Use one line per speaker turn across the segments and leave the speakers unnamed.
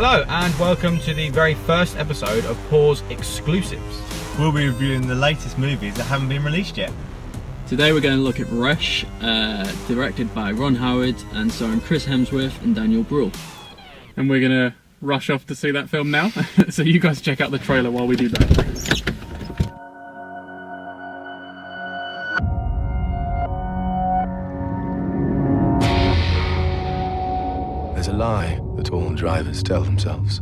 Hello and welcome to the very first episode of Pause Exclusives.
We'll be reviewing the latest movies that haven't been released yet.
Today we're going to look at Rush, directed by Ron Howard and starring Chris Hemsworth and Daniel Bruhl.
And we're going to rush off to see that film now, so you guys check out the trailer while we do that.
There's a lie that all drivers tell themselves.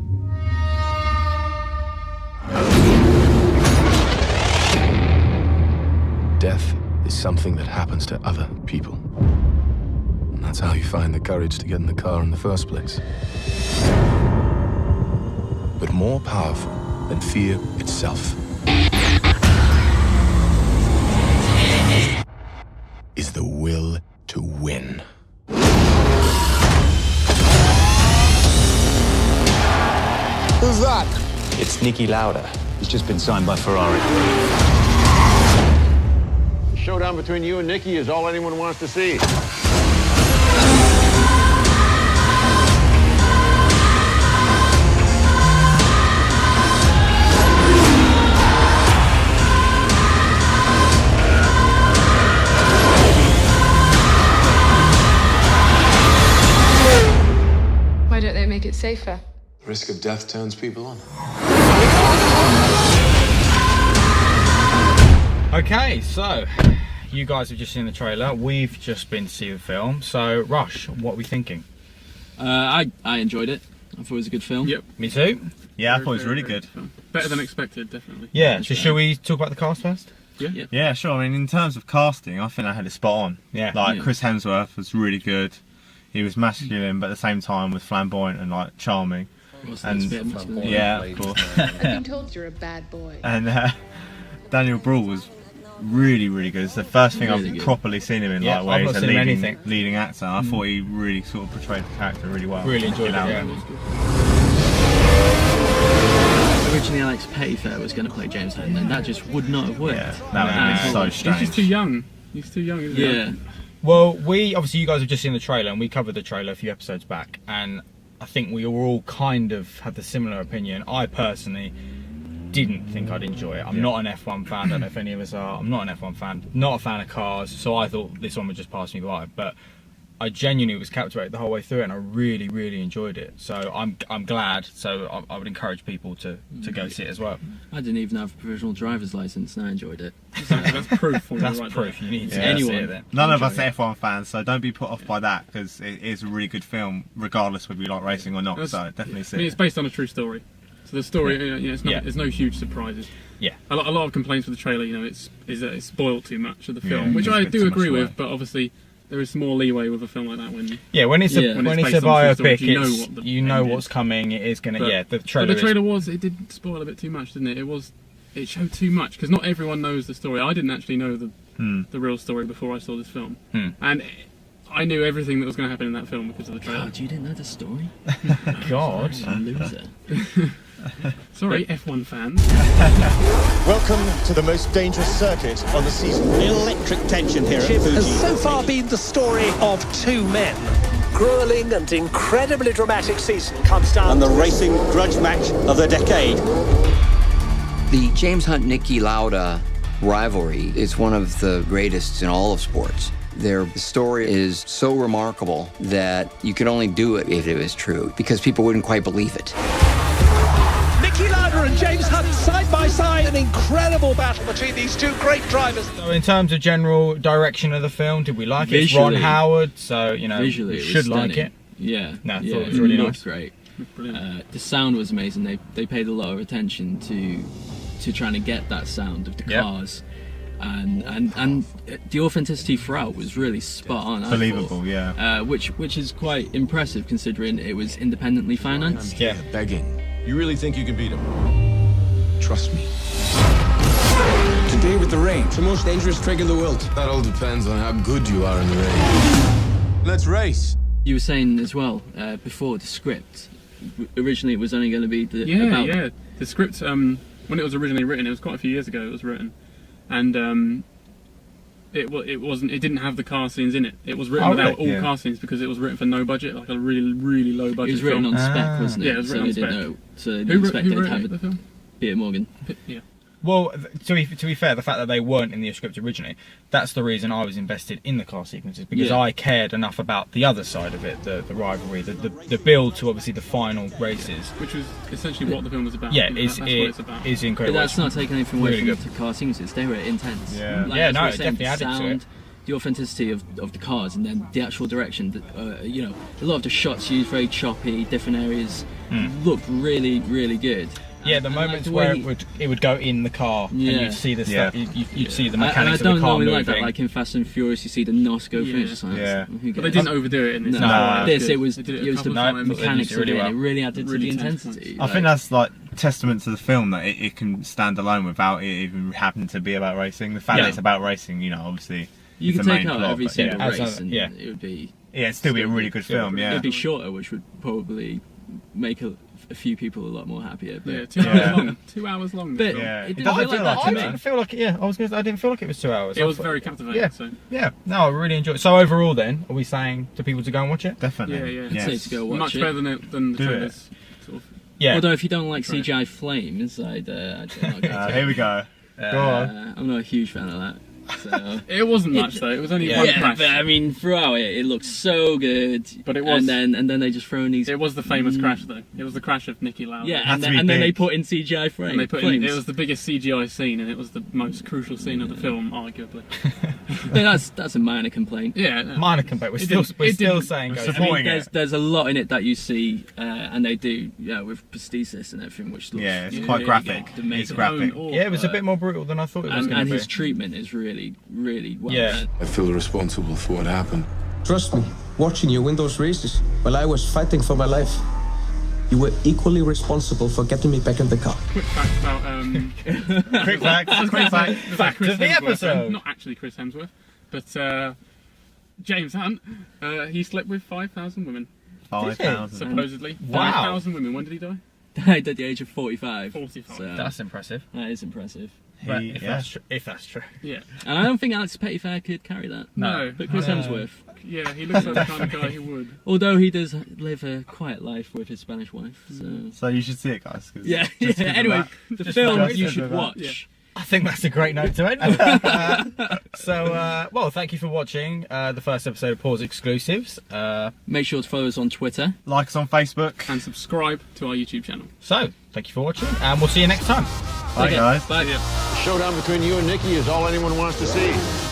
Death is something that happens to other people. And that's how you find the courage to get in the car in the first place. But more powerful than fear itself is the will to win.
Who's that?
It's Niki Lauda. He's just been signed by Ferrari.
The showdown between you and Niki is all anyone wants to see.
Why don't they make it safer?
The risk of death turns people on.
Okay, so you guys have just seen the trailer. We've just been to see the film. So, Rush, what are we thinking?
I enjoyed it. I thought it was a good film.
Yep.
Me too.
Yeah, I thought it was really good.
Better than expected, definitely.
Yeah, so shall we talk about the cast first?
Yeah.
Yeah, sure. I mean, in terms of casting, I think I had it spot on.
Yeah.
Like,
Yeah.
Chris Hemsworth was really good. He was masculine, but at the same time was flamboyant and, like, charming. And yeah, of course.
I've been told you're a bad boy.
And Daniel Bruhl was really, really good. It's the first thing
Really
I've
good.
properly seen him in,
Yeah,
like, where
I've
he's
not
a
seen him in anything.
leading actor. I thought he really sort of portrayed the character really well.
Really enjoyed it, yeah.
Originally Alex Payfair was going to play James Hunt, and that just would not have worked.
Yeah, that would have been so
He's
strange.
just too young. He's too young, isn't he?
Yeah.
Well, obviously you guys have just seen the trailer and we covered the trailer a few episodes back, and I think we all kind of had the similar opinion. I personally didn't think I'd enjoy it. I'm not an F1 fan, I don't know if any of us are. I'm not an F1 fan, not a fan of cars, so I thought this one would just pass me by. But I genuinely was captivated the whole way through it, and I really, really enjoyed it. So I'm glad. So I would encourage people to go see it as well.
I didn't even have a provisional driver's license, and I enjoyed it.
That's proof for you
That's
right
proof. You need to
Yeah.
go see
Anyone.
it then.
None of us
Enjoy
are F1 fans, so don't be put off by that, because it is a really good film, regardless whether you like racing or not.
That's-
So definitely
I
see
mean,
it.
it's based on a true story. So the story, it's not,
Yeah.
there's no huge surprises.
Yeah.
A lot of complaints with the trailer, it's spoiled too much of the film,
Yeah,
which
it's
I
a bit
do
too much
agree
away.
with. But obviously, there is more leeway with a film like that when.
Yeah, when it's a
Yeah.
when
When
it's
it's
a
based on a true
biopic,
story, you know
it's,
what the
you know
end
what's
is.
coming. It is gonna.
But-
Yeah, the
But
trailer.
the
is-
trailer it did spoil a bit too much, didn't it? It showed too much because not everyone knows the story. I didn't actually know the real story before I saw this film, and I knew everything that was going to happen in that film because of the trailer.
God, you didn't know the story?
God.
You loser.
Sorry, F1 fans.
Welcome to the most dangerous circuit on the season.
Electric tension here at Fuji.
Has so far been the story of two men. Grueling and incredibly dramatic season comes down
And the racing grudge match of the decade.
The James Hunt-Niki Lauda rivalry is one of the greatest in all of sports. Their story is so remarkable that you could only do it if it was true, because people wouldn't quite believe it.
Niki Lauda and James Hunt side by side. An incredible battle between these two great drivers.
So in terms of general direction of the film, did we like it? It's
Visually.
Ron Howard, so
Visually,
we
it was
should like
stunning.
it.
Yeah.
No, I thought
yeah,
it was really
looked
nice.
great.
Brilliant.
The sound was amazing. They paid a lot of attention to trying to get that sound of the
Yep.
cars, and the authenticity throughout was really spot on. I
Believable,
thought.
yeah.
Which is quite impressive considering it was independently financed.
Yeah.
Begging. You really think you can beat him? Trust me.
Today with the rain, it's the most dangerous track in the world.
That all depends on how good you are in the rain. Let's race.
You were saying as well before the script. Originally, it was only going to be
The script, when it was originally written, it was quite a few years ago. It was written, and it wasn't. It didn't have the car scenes in it. It was written without all car scenes because it was written for no budget, like a really, really low budget.
It was written
film.
on spec, wasn't it?
Yeah, it was written on spec.
So they didn't expect
who
it to have
the film?
Peter Morgan.
Yeah.
Well, to be fair, the fact that they weren't in the script originally, that's the reason I was invested in the car sequences, because I cared enough about the other side of it, the rivalry, the build to obviously the final races.
Which was essentially what the film was about.
Yeah,
that's what it's about.
Is incredible.
But that's not taking anything away
really
from the car sequences. They were intense.
Yeah,
like,
yeah, no, it definitely added to it.
The authenticity of the cars, and then the actual direction. You know, a lot of the shots used very choppy, different areas looked really, really good.
Yeah, the moments where it would go in the car and you'd see the stuff, you'd see the mechanics of the car moving.
I don't normally like that, like in Fast and Furious, you see the NOS go through. Just like,
but they didn't overdo it in this.
No, it was
the
mechanics of it. It really added to the intensity.
I think that's like testament to the film that it can stand alone without it even having to be about racing. The fact that it's about racing, you know, obviously.
You can take out every single race, and it would be.
Yeah, it'd still be a really good film. Yeah,
it'd be shorter, which would probably make a few people a lot more happier. But
2 hours long. 2 hours long.
But
it doesn't feel like that to me. I didn't feel like I didn't feel like it was 2 hours.
It was very captivating.
Yeah,
so.
No, I really enjoyed it. So overall, then, are we saying to people to go and watch it?
Definitely.
Yeah.
I'd say to go watch
Much
it.
better than the trailers. Sort of.
Yeah.
Although if you don't like CGI flames, I'd not go.
Here we go. Go on.
I'm not a huge fan of that. So.
It wasn't much though. It was only one crash.
But I mean, throughout it looks so good.
But it was,
and then they just throw in these.
It was the famous crash though. It was the crash of Niki Lauda.
Yeah, and then they put in CGI frames.
And they put in, it was the biggest CGI scene, and it was the most crucial scene of the film, arguably.
But that's a minor complaint.
Yeah, no.
Minor complaint. We're still saying.
There's a lot in it that you see, and they do, with prosthesis and everything, which looks
it's quite graphic. It's graphic.
Yeah, it was a bit more brutal than I thought it was going to be.
And his treatment is really, really well done.
I feel responsible for what happened.
Trust me, watching you win those races while I was fighting for my life, you were equally responsible for getting me back in the car.
Quick fact about
quick fact
of the episode.
Not actually Chris Hemsworth, but James Hunt. He slept with 5,000 women.
5,000
supposedly.
Wow.
5,000 women. When did he die?
Died at the age of 45.
45.
So
that's impressive.
That is impressive.
If that's true.
Yeah.
And I don't think Alex Pettyfair could carry that.
No.
But Chris Hemsworth.
Yeah, he looks like the kind of guy who would.
Although he does live a quiet life with his Spanish wife.
So you should see it, guys.
Yeah. Anyway, the film you should watch.
Yeah. I think that's a great note to end. So, thank you for watching the first episode of Pause Exclusives.
Make sure to follow us on Twitter.
Like us on Facebook.
And subscribe to our YouTube channel.
So, thank you for watching, and we'll see you next time.
Bye, guys.
Bye.
The showdown between you and Nikki is all anyone wants to see.